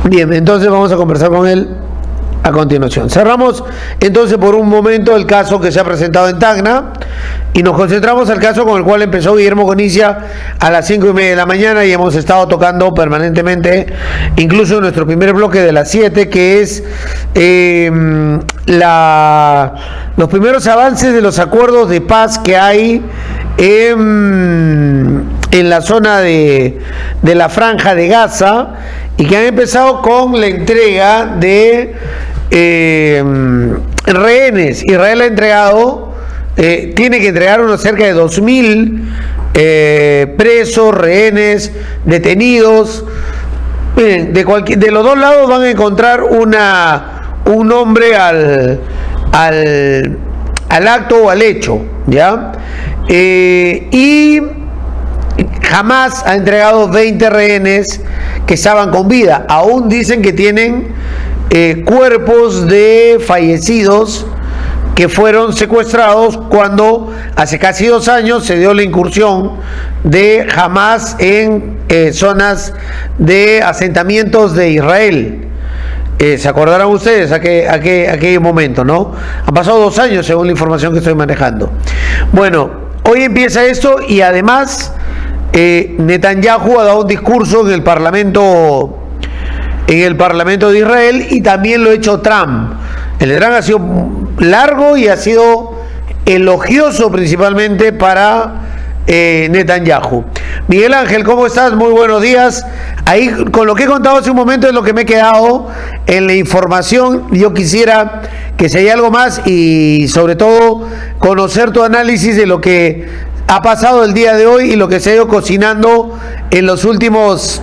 Bien, entonces vamos a conversar con él a continuación. Cerramos entonces por un momento el caso que se ha presentado en Tacna y nos concentramos al caso con el cual empezó Guillermo Conicia a las 5:30 de la mañana y hemos estado tocando permanentemente, incluso en nuestro primer bloque de las 7, que es los primeros avances de los acuerdos de paz que hay en la zona de la Franja de Gaza y que han empezado con la entrega de rehenes. Israel ha entregado, tiene que entregar unos cerca de 2.000 presos, rehenes, detenidos. Miren, de los dos lados van a encontrar un nombre al acto o al hecho, ¿ya? Y Hamás ha entregado 20 rehenes que estaban con vida. Aún dicen que tienen cuerpos de fallecidos que fueron secuestrados cuando hace casi 2 años se dio la incursión de Hamás en zonas de asentamientos de Israel. ¿Se acordarán ustedes aquel momento, no? Han pasado 2 años según la información que estoy manejando. Bueno, hoy empieza esto y además Netanyahu ha dado un discurso en el Parlamento de Israel y también lo ha hecho Trump. El de Trump ha sido largo y ha sido elogioso principalmente para Netanyahu. Miguel Ángel, ¿cómo estás? Muy buenos días. Ahí con lo que he contado hace un momento es lo que me he quedado en la información. Yo quisiera que si hay algo más y sobre todo conocer tu análisis de lo que ha pasado el día de hoy y lo que se ha ido cocinando en las últimas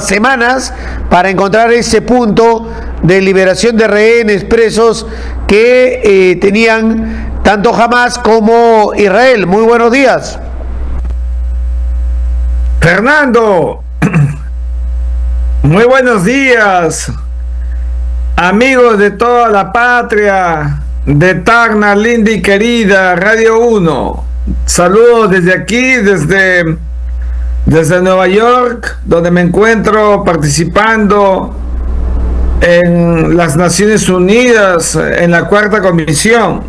semanas para encontrar ese punto de liberación de rehenes presos que tenían tanto Hamás como Israel. Muy buenos días. Fernando, muy buenos días, amigos de toda la patria, de Tacna, linda y querida, Radio 1. Saludos desde aquí, desde Nueva York, donde me encuentro participando en las Naciones Unidas, en la 4ª Comisión.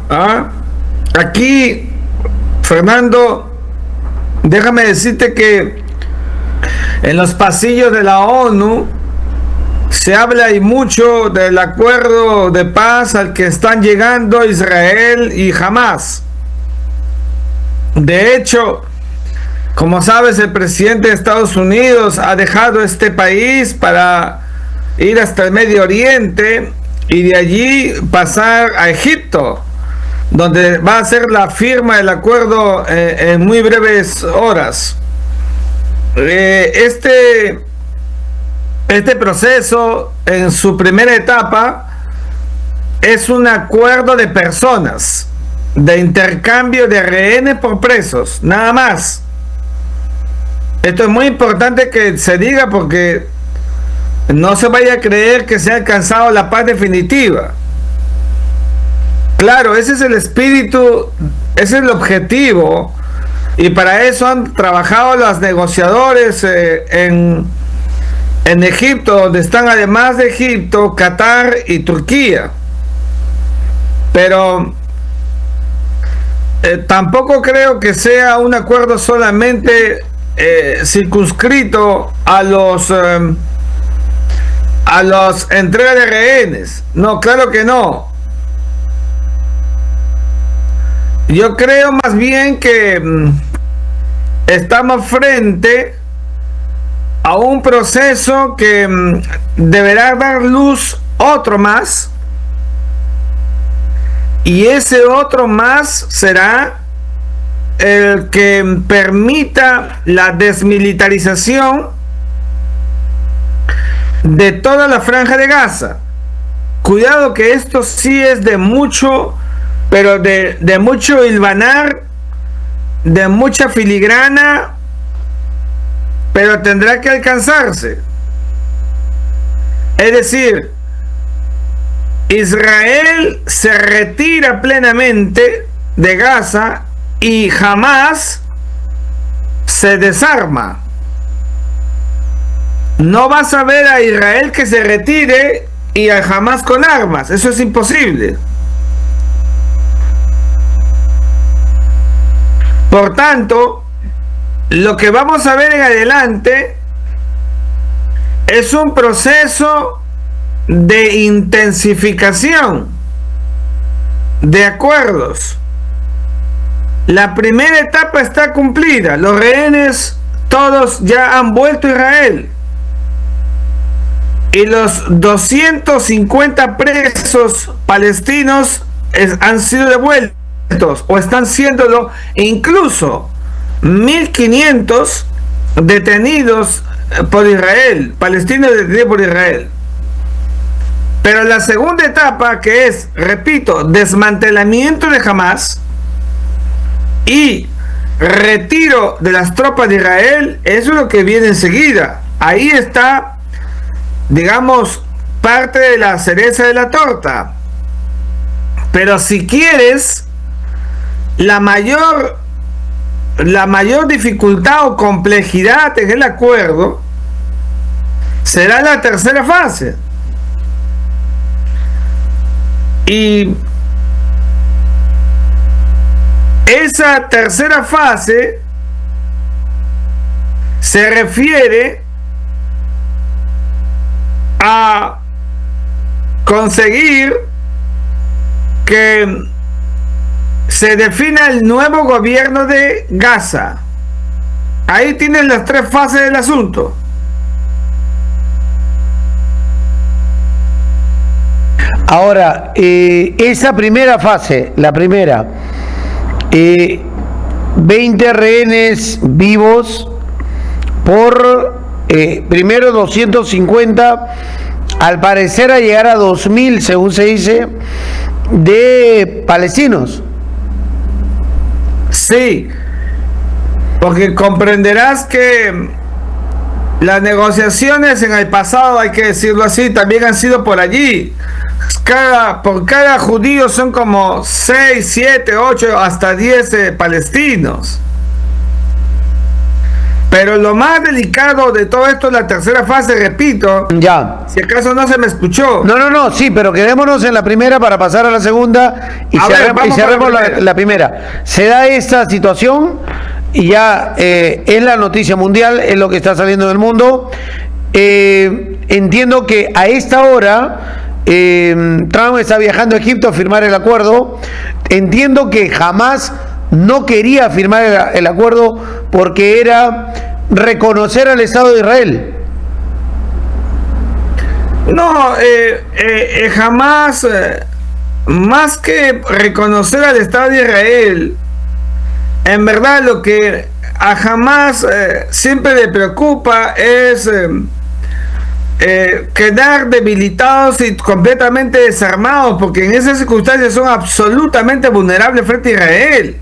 Aquí, Fernando, déjame decirte que en los pasillos de la ONU se habla y mucho del acuerdo de paz al que están llegando Israel y Hamás. De hecho, como sabes, el presidente de Estados Unidos ha dejado este país para ir hasta el Medio Oriente y de allí pasar a Egipto, donde va a ser la firma del acuerdo en muy breves horas. Este proceso, en su primera etapa, es un acuerdo de personas, de intercambio de rehenes por presos, nada más. Esto es muy importante que se diga porque no se vaya a creer que se ha alcanzado la paz definitiva. Claro, ese es el espíritu, ese es el objetivo, y para eso han trabajado los negociadores en Egipto, donde están además de Egipto, Qatar y Turquía. Pero tampoco creo que sea un acuerdo solamente circunscrito a los entregas de rehenes. No, claro que no. Yo creo más bien que estamos frente a un proceso que deberá dar luz otro más, y ese otro más será el que permita la desmilitarización de toda la Franja de Gaza. Cuidado que esto sí es de mucho, pero de mucho hilvanar, de mucha filigrana, pero tendrá que alcanzarse. Es decir, Israel se retira plenamente de Gaza y jamás se desarma. no vas a ver a Israel que se retire y a Hamas con armas. Eso es imposible. Por tanto, lo que vamos a ver en adelante es un proceso de intensificación de acuerdos. La primera etapa está cumplida. Los rehenes todos ya han vuelto a Israel. Y los 250 presos palestinos han sido devueltos o están siéndolo, incluso 1500 detenidos por Israel, palestinos detenidos por Israel. Pero la segunda etapa, que es, repito, desmantelamiento de Hamas y retiro de las tropas de Israel, eso es lo que viene enseguida. Ahí está, digamos, parte de la cereza de la torta. Pero si quieres, la mayor dificultad o complejidad en el acuerdo será la tercera fase. Y esa tercera fase se refiere a conseguir que se defina el nuevo gobierno de Gaza. Ahí tienen las tres fases del asunto. Ahora, esa primera fase, la primera, 20 rehenes vivos por primero 250, al parecer a llegar a 2000, según se dice, de palestinos. Sí, porque comprenderás que las negociaciones en el pasado, hay que decirlo así, también han sido por allí. Por cada judío son como 6, 7, 8, hasta 10 palestinos. Pero lo más delicado de todo esto es la tercera fase, repito. Ya. Si acaso no se me escuchó. No, sí, pero quedémonos en la primera para pasar a la segunda y cerremos la primera. Se da esta situación y ya es la noticia mundial, es lo que está saliendo del mundo. Entiendo que a esta hora Trump está viajando a Egipto a firmar el acuerdo. Entiendo que jamás no quería firmar el acuerdo porque era reconocer al Estado de Israel. No, jamás, más que reconocer al Estado de Israel, en verdad lo que a Hamas siempre le preocupa es quedar debilitados y completamente desarmados, porque en esas circunstancias son absolutamente vulnerables frente a Israel.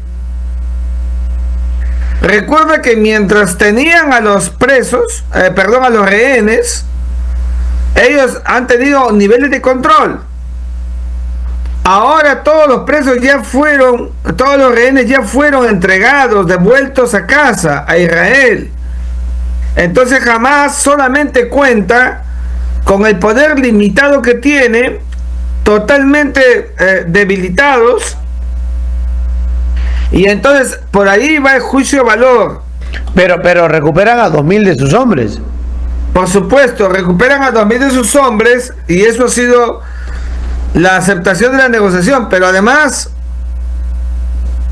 Recuerda que mientras tenían a los presos, a los rehenes, ellos han tenido niveles de control. Ahora todos los presos todos los rehenes ya fueron entregados, devueltos a casa, a Israel. Entonces jamás solamente cuenta con el poder limitado que tiene, totalmente debilitados. Y entonces por ahí va el juicio de valor. Pero recuperan a 2000 de sus hombres. Por supuesto, recuperan a 2000 de sus hombres y eso ha sido la aceptación de la negociación. Pero además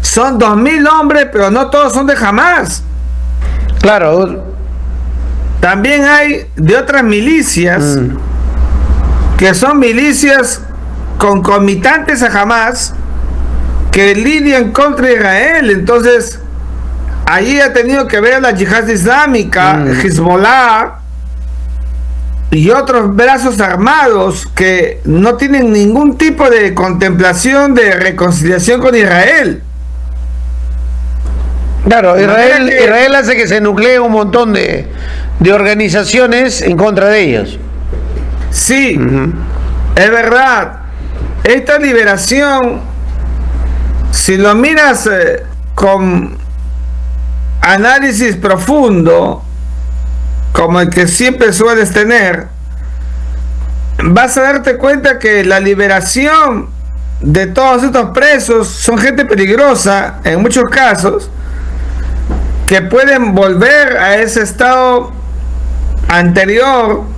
son 2000 hombres, pero no todos son de Hamas. Claro. También hay de otras milicias que son milicias concomitantes a Hamas que lidian contra Israel. Entonces allí ha tenido que ver la Yihad Islámica, Hezbollah y otros brazos armados que no tienen ningún tipo de contemplación de reconciliación con Israel. Claro, Israel hace que se nuclee un montón de organizaciones en contra de ellos. Sí, es verdad. Esta liberación, si lo miras con análisis profundo, como el que siempre sueles tener, vas a darte cuenta que la liberación de todos estos presos son gente peligrosa en muchos casos, que pueden volver a ese estado anterior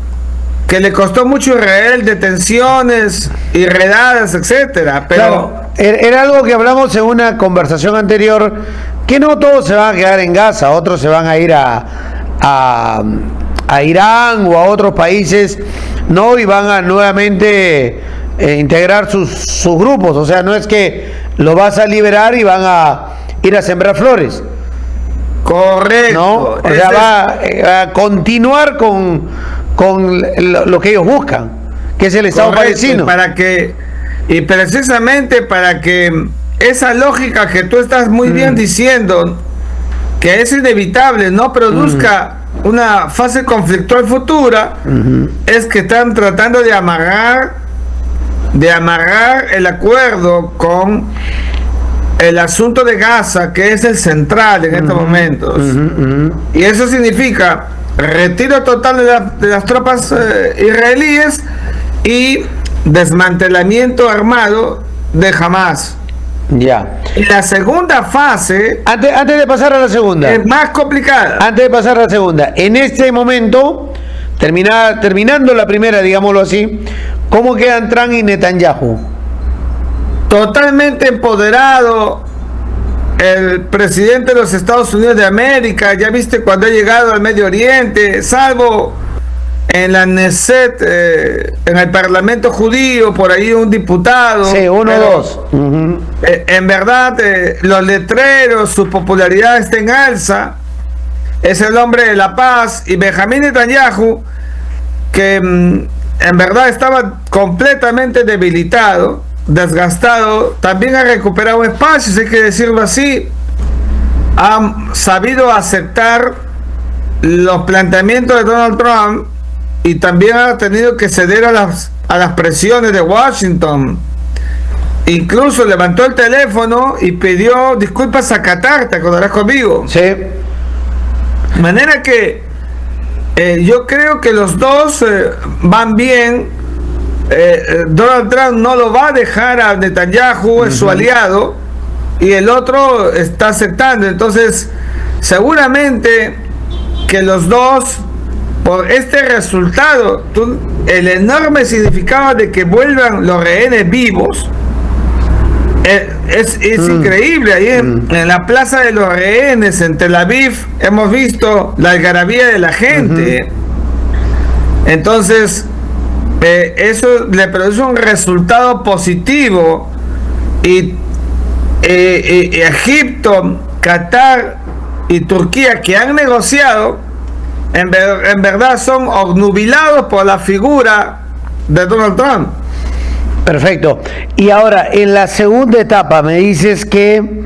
que le costó mucho a Israel, detenciones y redadas, etcétera. Pero claro, era algo que hablamos en una conversación anterior, que no todos se van a quedar en Gaza, otros se van a ir a Irán o a otros países, ¿no? Y van a nuevamente integrar sus grupos. O sea, no es que lo vas a liberar y van a ir a sembrar flores. correcto. ¿No? O sea, va a continuar con lo que ellos buscan, que es el Estado palestino. Y precisamente para que esa lógica que tú estás muy bien diciendo, que es inevitable, no produzca una fase conflictual futura, es que están tratando de amarrar el acuerdo con el asunto de Gaza, que es el central en estos momentos. Y eso significa retiro total de las tropas israelíes y desmantelamiento armado de Hamas. Ya. Y la segunda fase, Antes de pasar a la segunda, es más complicada. antes de pasar a la segunda, en este momento, terminando la primera, digámoslo así, ¿cómo quedan Trump y Netanyahu? Totalmente empoderado el presidente de los Estados Unidos de América. Ya viste cuando ha llegado al Medio Oriente, salvo en la Knesset, en el Parlamento judío, por ahí un diputado. Sí, uno o dos. En verdad, los letreros, su popularidad está en alza. Es el hombre de la paz. Y Benjamín Netanyahu, que en verdad estaba completamente debilitado, desgastado, también ha recuperado espacio, si hay que decirlo así. Ha sabido aceptar los planteamientos de Donald Trump y también ha tenido que ceder a las presiones de Washington. Incluso levantó el teléfono y pidió disculpas a Qatar, ¿te acordarás conmigo? Sí. De manera que yo creo que los dos van bien. Donald Trump no lo va a dejar a Netanyahu, es su aliado, y el otro está aceptando. Entonces, seguramente que los dos, por este resultado, el enorme significado de que vuelvan los rehenes vivos, es increíble. Ahí en la plaza de los rehenes en Tel Aviv hemos visto la algarabía de la gente. Entonces, eso le produce un resultado positivo, y Egipto, Qatar y Turquía, que han negociado, en verdad son obnubilados por la figura de Donald Trump. Perfecto. Y ahora, en la segunda etapa, me dices que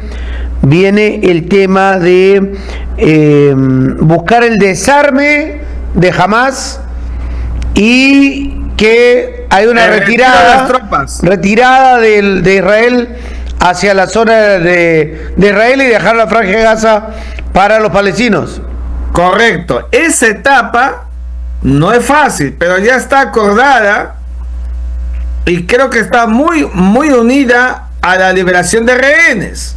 viene el tema de buscar el desarme de Hamas y que hay una retirada de Israel hacia la zona de Israel y dejar la franja de Gaza para los palestinos. Correcto. Esa etapa no es fácil, pero ya está acordada y creo que está muy unida a la liberación de rehenes.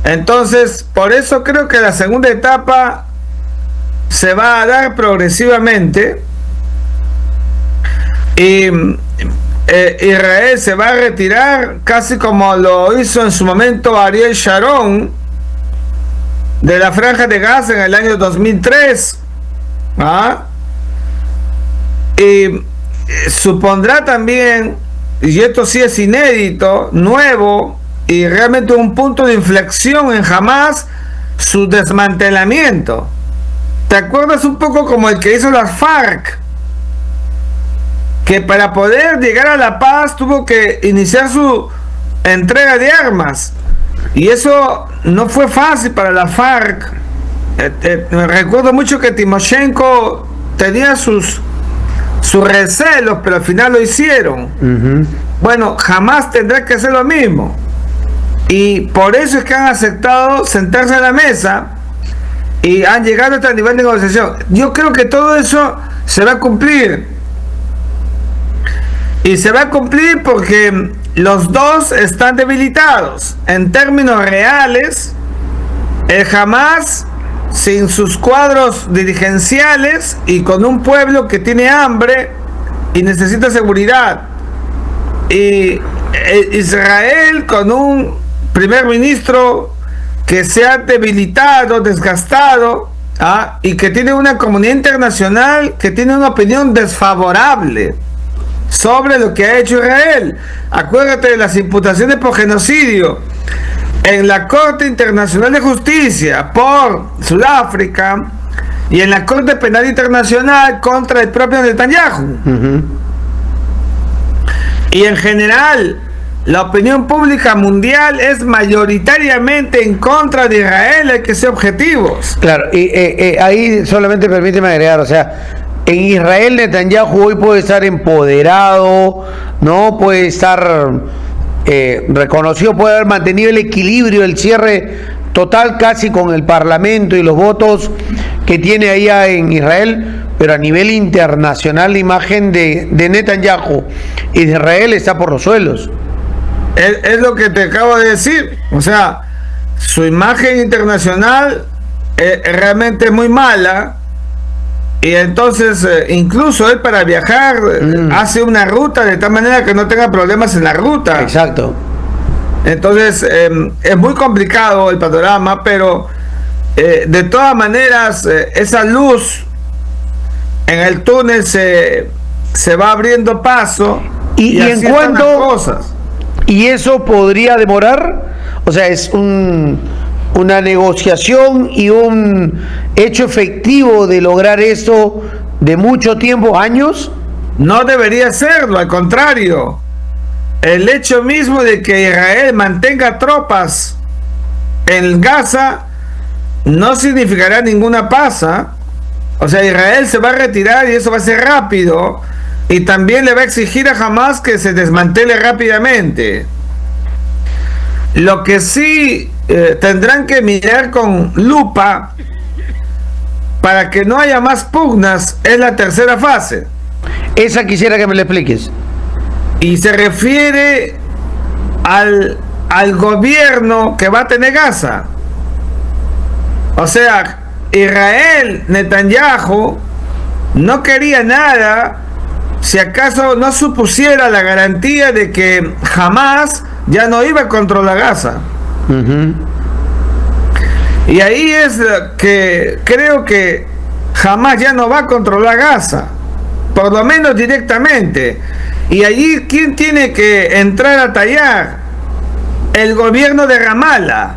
Entonces, por eso creo que la segunda etapa se va a dar progresivamente. Y Israel se va a retirar casi como lo hizo en su momento Ariel Sharon de la franja de Gaza en el año 2003. Y supondrá también, y esto sí es inédito, nuevo y realmente un punto de inflexión en Hamas, su desmantelamiento. ¿Te acuerdas un poco como el que hizo las FARC? Que para poder llegar a la paz tuvo que iniciar su entrega de armas, y eso no fue fácil para la FARC. Recuerdo mucho que Timoshenko tenía sus recelos, pero al final lo hicieron. Bueno, jamás tendrá que hacer lo mismo, y por eso es que han aceptado sentarse a la mesa y han llegado hasta el nivel de negociación. Yo creo que todo eso se va a cumplir. Y se va a cumplir porque los dos están debilitados. En términos reales, el Hamas, sin sus cuadros dirigenciales y con un pueblo que tiene hambre y necesita seguridad, y Israel con un primer ministro que se ha debilitado, desgastado, y que tiene una comunidad internacional que tiene una opinión desfavorable sobre lo que ha hecho Israel. Acuérdate de las imputaciones por genocidio en la Corte Internacional de Justicia por Sudáfrica y en la Corte Penal Internacional contra el propio Netanyahu. Y en general, la opinión pública mundial es mayoritariamente en contra de Israel. Hay que ser objetivos. Claro, y ahí solamente permíteme agregar, o sea, en Israel Netanyahu hoy puede estar empoderado, no puede estar reconocido, puede haber mantenido el equilibrio, el cierre total casi con el parlamento y los votos que tiene allá en Israel, pero a nivel internacional la imagen de Netanyahu y de Israel está por los suelos. Es lo que te acabo de decir. O sea, su imagen internacional realmente es muy mala. Y entonces, incluso él para viajar hace una ruta de tal manera que no tenga problemas en la ruta. Exacto. Entonces, es muy complicado el panorama, pero de todas maneras, esa luz en el túnel se va abriendo paso. ¿Y en así cuánto? están las cosas. ¿Y eso podría demorar? O sea, es una negociación y un hecho efectivo de lograr eso de mucho tiempo, años. No debería serlo, al contrario. El hecho mismo de que Israel mantenga tropas en Gaza no significará ninguna paz. O sea, Israel se va a retirar y eso va a ser rápido, y también le va a exigir a Hamas que se desmantele rápidamente. Lo que sí tendrán que mirar con lupa para que no haya más pugnas es la tercera fase. Esa quisiera que me la expliques. Y se refiere al gobierno que va a tener Gaza. O sea, Israel, Netanyahu, no quería nada si acaso no supusiera la garantía de que Hamas ya no iba a controlar Gaza. Y ahí es que creo que Hamas ya no va a controlar Gaza, por lo menos directamente. Y allí, ¿quién tiene que entrar a tallar? El gobierno de Ramallah,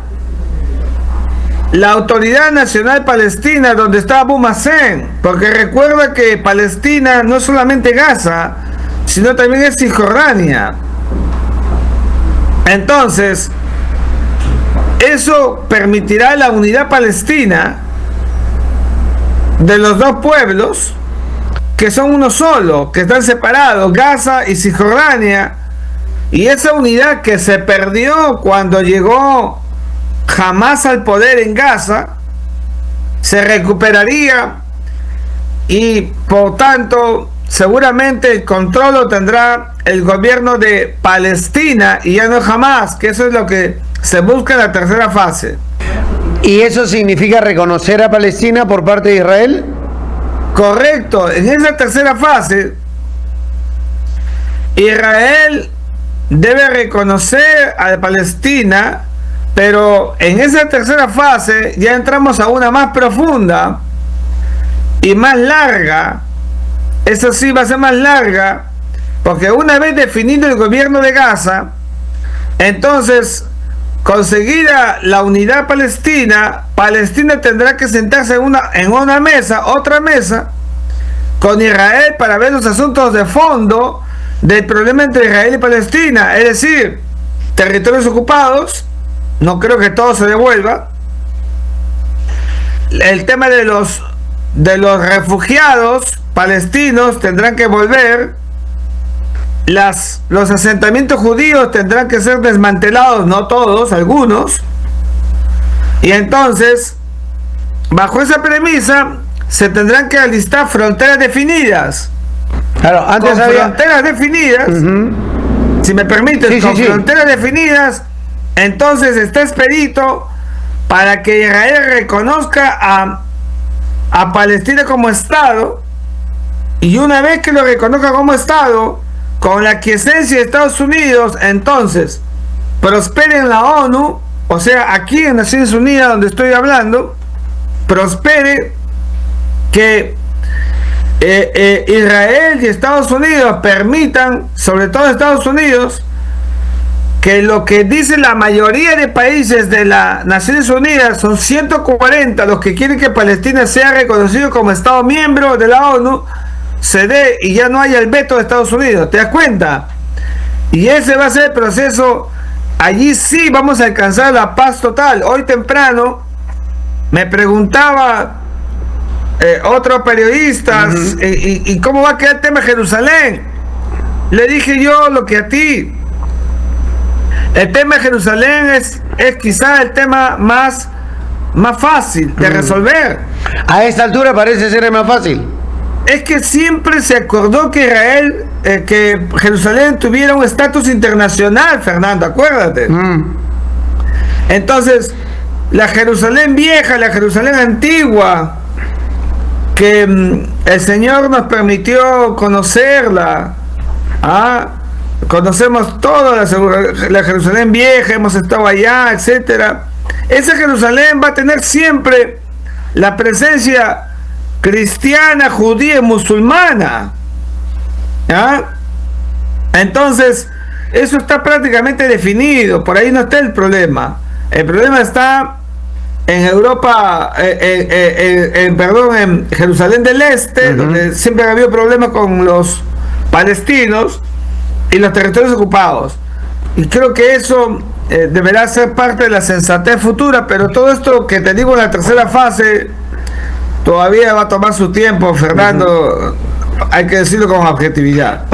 la Autoridad Nacional Palestina, donde está Abu Mazen, porque recuerda que Palestina no es solamente Gaza, sino también es Cisjordania. Entonces, eso permitirá la unidad palestina de los dos pueblos, que son uno solo, que están separados, Gaza y Cisjordania, y esa unidad que se perdió cuando llegó Hamas al poder en Gaza, se recuperaría, y por tanto seguramente el control lo tendrá el gobierno de Palestina y ya no Hamas, que eso es lo que se busca en la tercera fase. ¿Y eso significa reconocer a Palestina por parte de Israel? Correcto. En esa tercera fase, Israel debe reconocer a Palestina, pero en esa tercera fase ya entramos a una más profunda y más larga. Eso sí va a ser más larga, porque una vez definido el gobierno de Gaza, entonces, conseguida la unidad palestina, Palestina tendrá que sentarse en una mesa, otra mesa, con Israel para ver los asuntos de fondo del problema entre Israel y Palestina, es decir, territorios ocupados, no creo que todo se devuelva, el tema de los refugiados palestinos tendrán que volver, los asentamientos judíos tendrán que ser desmantelados, no todos, algunos, y entonces bajo esa premisa se tendrán que alistar fronteras definidas. Claro, antes con había fronteras definidas, si me permites, Sí, con sí, sí. fronteras definidas, entonces está expedito para que Israel reconozca a Palestina como Estado, y una vez que lo reconozca como Estado, con la quiesencia de Estados Unidos, entonces prospere en la ONU, o sea, aquí en Naciones Unidas donde estoy hablando, prospere que Israel y Estados Unidos permitan, sobre todo Estados Unidos, que lo que dice la mayoría de países de las Naciones Unidas, son 140 los que quieren que Palestina sea reconocido como Estado miembro de la ONU, se dé y ya no haya el veto de Estados Unidos. ¿Te das cuenta? Y ese va a ser el proceso. Allí sí vamos a alcanzar la paz total. Hoy temprano me preguntaba otros periodistas, y cómo va a quedar el tema de Jerusalén. Le dije yo lo que a ti. El tema de Jerusalén es quizá el tema más fácil de resolver. a esta altura parece ser el más fácil. Es que siempre se acordó que Israel, que Jerusalén tuviera un estatus internacional, Fernando, acuérdate. Entonces, la Jerusalén vieja, la Jerusalén antigua, que el Señor nos permitió conocerla, conocemos toda la Jerusalén vieja, hemos estado allá, etcétera. Esa Jerusalén va a tener siempre la presencia cristiana, judía y musulmana. Entonces, eso está prácticamente definido, por ahí no está el problema. El problema está en Europa, en Jerusalén del Este, donde siempre ha habido problemas con los palestinos y los territorios ocupados. Y creo que eso deberá ser parte de la sensatez futura, pero todo esto que te digo en la tercera fase todavía va a tomar su tiempo, Fernando. Hay que decirlo con objetividad.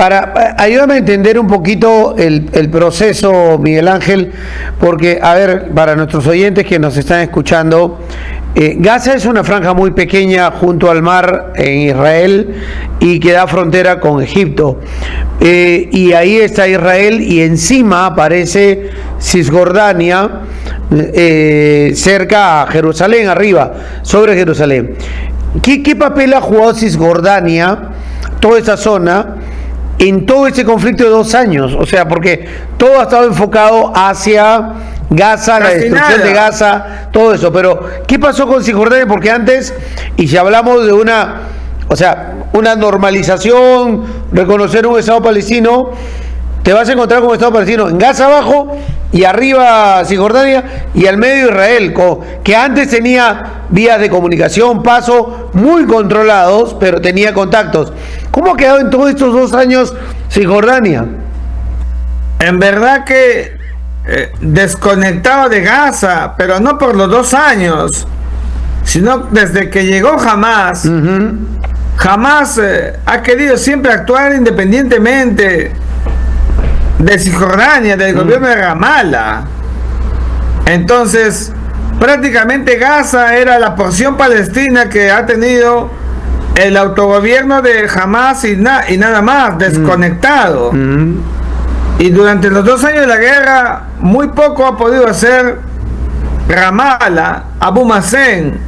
Ayúdame a entender un poquito el proceso, Miguel Ángel, porque, a ver, para nuestros oyentes que nos están escuchando, Gaza es una franja muy pequeña junto al mar en Israel y que da frontera con Egipto. Y ahí está Israel y encima aparece Cisjordania, cerca a Jerusalén, arriba, sobre Jerusalén. ¿Qué papel ha jugado Cisjordania, toda esa zona, en todo ese conflicto de 2 años? O sea, porque todo ha estado enfocado hacia Gaza, la destrucción de Gaza, todo eso. Pero, ¿qué pasó con Cisjordania? Porque antes, y si hablamos de una normalización, reconocer un Estado palestino, te vas a encontrar con un Estado palestino en Gaza abajo y arriba Cisjordania y al medio Israel, que antes tenía vías de comunicación, paso muy controlados, pero tenía contactos. ¿Cómo ha quedado en todos estos 2 años Cisjordania? En verdad que desconectado de Gaza, pero no por los 2 años, sino desde que llegó Hamas. Hamas ha querido siempre actuar independientemente de Cisjordania, del gobierno de Ramallah. Entonces, prácticamente Gaza era la porción palestina que ha tenido el autogobierno de Hamas y nada más, desconectado. Y durante los 2 años de la guerra, muy poco ha podido hacer Ramallah, Abu Mazen,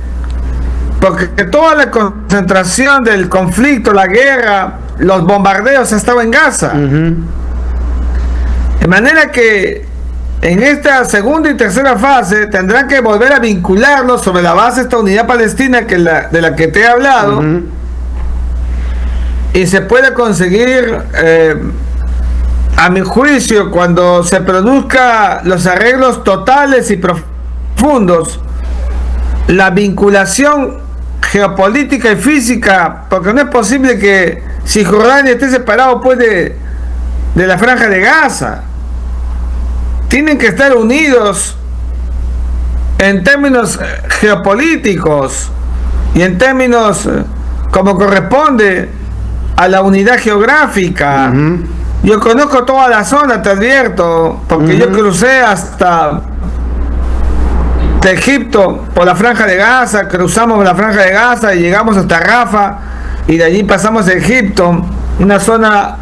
porque toda la concentración del conflicto, la guerra, los bombardeos ha estado en Gaza. De manera que en esta segunda y tercera fase tendrán que volver a vincularlos sobre la base de esta unidad palestina de la que te he hablado, y se puede conseguir, a mi juicio, cuando se produzca los arreglos totales y profundos, la vinculación geopolítica y física, porque no es posible que Cisjordania esté separado pues de la franja de Gaza. Tienen que estar unidos en términos geopolíticos y en términos como corresponde a la unidad geográfica. Yo conozco toda la zona, te advierto, porque yo crucé hasta de Egipto por la Franja de Gaza, cruzamos la Franja de Gaza y llegamos hasta Rafah, y de allí pasamos a Egipto, una zona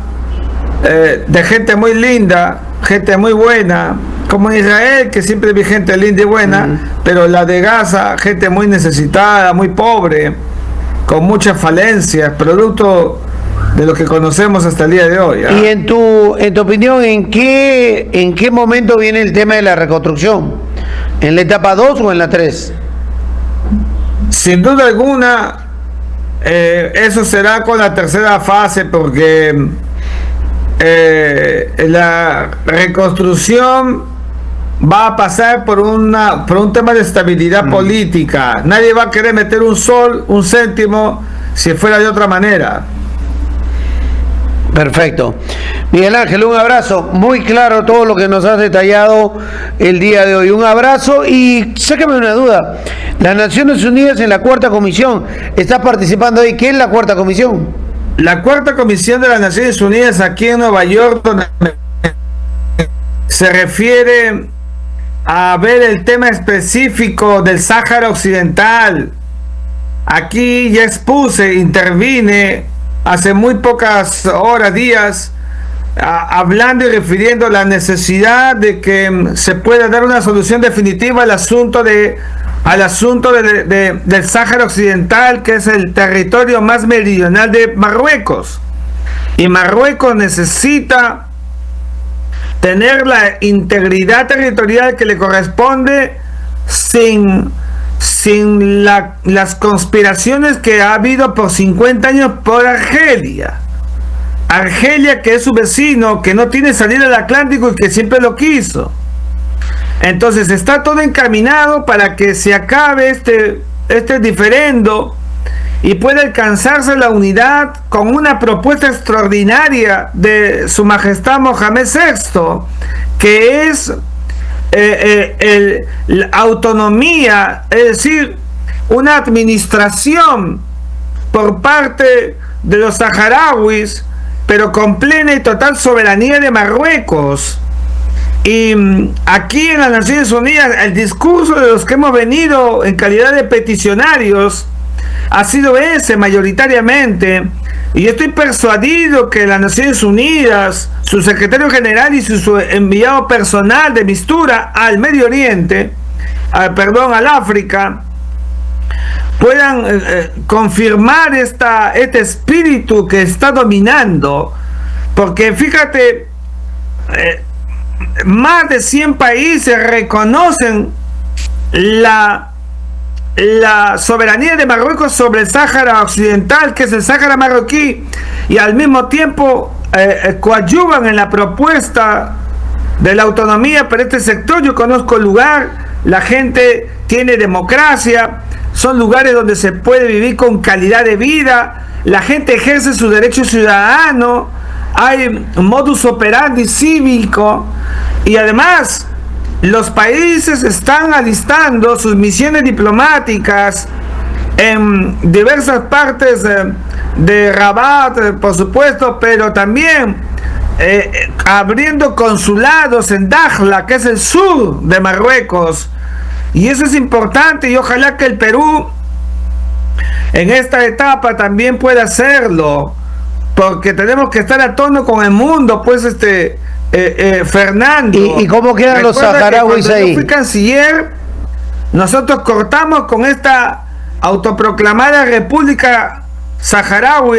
de gente muy linda, gente muy buena, como en Israel, que siempre vi gente linda y buena, pero la de Gaza, gente muy necesitada, muy pobre, con muchas falencias, producto de lo que conocemos hasta el día de hoy. Y en tu opinión, ¿en qué momento viene el tema de la reconstrucción? ¿En la etapa 2 o en la 3? Sin duda alguna, eso será con la tercera fase, porque la reconstrucción va a pasar por un tema de estabilidad política. Nadie va a querer meter un sol, un céntimo, si fuera de otra manera. Perfecto. Miguel Ángel, un abrazo. Muy claro todo lo que nos has detallado el día de hoy. Un abrazo y sácame una duda. Las Naciones Unidas en la cuarta comisión, ¿estás participando ahí? ¿Qué es la cuarta comisión? La cuarta comisión de las Naciones Unidas aquí en Nueva York, donde se refiere a ver el tema específico del Sáhara Occidental. Aquí ya expuse, intervine hace muy pocas horas, días, hablando y refiriendo a la necesidad de que se pueda dar una solución definitiva al asunto del Sáhara Occidental, que es el territorio más meridional de Marruecos. Y Marruecos necesita tener la integridad territorial que le corresponde sin las conspiraciones que ha habido por 50 años por Argelia. Argelia, que es su vecino, que no tiene salida al Atlántico y que siempre lo quiso. Entonces está todo encaminado para que se acabe este diferendo y pueda alcanzarse la unidad con una propuesta extraordinaria de Su Majestad Mohamed VI, que es la autonomía, es decir, una administración por parte de los saharauis, pero con plena y total soberanía de Marruecos. Y aquí en las Naciones Unidas, el discurso de los que hemos venido en calidad de peticionarios ha sido ese mayoritariamente. Y yo estoy persuadido que las Naciones Unidas, su secretario general y su enviado personal de mistura al Medio Oriente, al África, puedan confirmar este espíritu que está dominando. Porque fíjate, más de 100 países reconocen la soberanía de Marruecos sobre el Sáhara Occidental, que es el Sáhara marroquí, y al mismo tiempo coadyuvan en la propuesta de la autonomía para este sector. Yo conozco el lugar, la gente tiene democracia, son lugares donde se puede vivir con calidad de vida, la gente ejerce su derecho ciudadano, hay modus operandi cívico, y además los países están alistando sus misiones diplomáticas en diversas partes de Rabat, por supuesto, pero también abriendo consulados en Dakhla, que es el sur de Marruecos. Y eso es importante, y ojalá que el Perú en esta etapa también pueda hacerlo, porque tenemos que estar a tono con el mundo, pues Fernando. ¿Y cómo quedan los saharauis ahí? Yo fui canciller, nosotros cortamos con esta autoproclamada República Saharaui,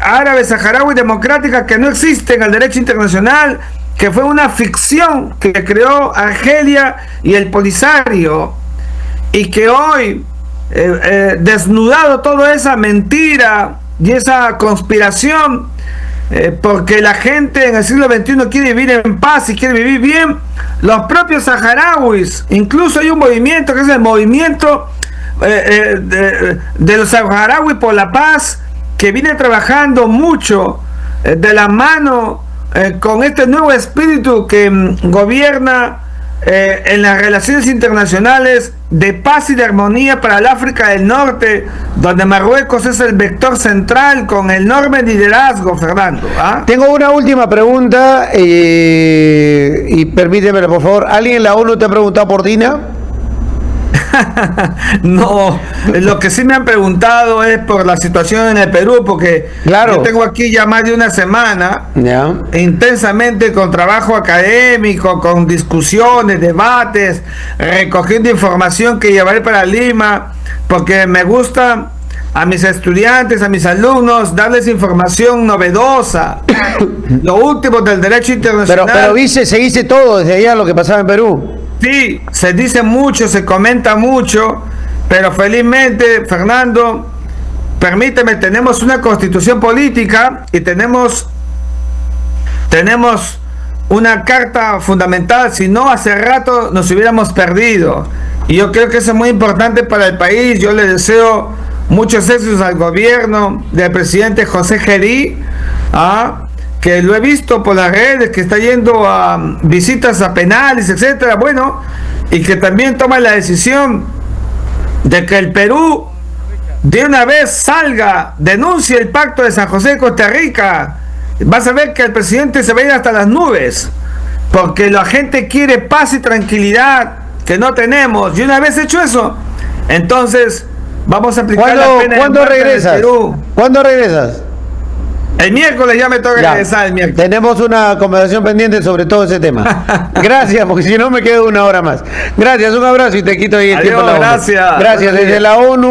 Árabe Saharaui Democrática, que no existe en el derecho internacional, que fue una ficción que creó Argelia y el Polisario, y que hoy, desnudado toda esa mentira y esa conspiración, porque la gente en el siglo XXI quiere vivir en paz y quiere vivir bien, los propios saharauis, incluso hay un movimiento que es el movimiento de los saharauis por la paz, que viene trabajando mucho de la mano con este nuevo espíritu que gobierna en las relaciones internacionales de paz y de armonía para el África del Norte, donde Marruecos es el vector central con enorme liderazgo, Fernando. Tengo una última pregunta y permítemelo, por favor. ¿Alguien en la ONU te ha preguntado por Dina? No, lo que sí me han preguntado es por la situación en el Perú, porque Claro. yo tengo aquí ya más de una semana Ya. intensamente con trabajo académico, con discusiones, debates, recogiendo información que llevaré para Lima, porque me gusta a mis estudiantes, a mis alumnos, darles información novedosa, lo último del derecho internacional. Pero se dice todo desde allá lo que pasaba en Perú. Sí, se dice mucho, se comenta mucho, pero felizmente, Fernando, permíteme, tenemos una constitución política y tenemos una carta fundamental, si no hace rato nos hubiéramos perdido. Y yo creo que eso es muy importante para el país. Yo le deseo muchos éxitos al gobierno del presidente José Gerí, que lo he visto por las redes, que está yendo a visitas a penales, etcétera, bueno, y que también toma la decisión de que el Perú de una vez salga, denuncie el pacto de San José de Costa Rica. Vas a ver que el presidente se va a ir hasta las nubes, porque la gente quiere paz y tranquilidad que no tenemos, y una vez hecho eso, entonces vamos a aplicar la pena ¿Cuándo de muerte en el regresas? Perú. ¿Cuándo regresas? El miércoles ya me toca Ya. regresar el miércoles. Tenemos una conversación pendiente sobre todo ese tema. Gracias, porque si no me quedo una hora más. Gracias, un abrazo y te quito ahí el Adiós, tiempo en la ONU. gracias. Gracias, Buenos desde días. la ONU.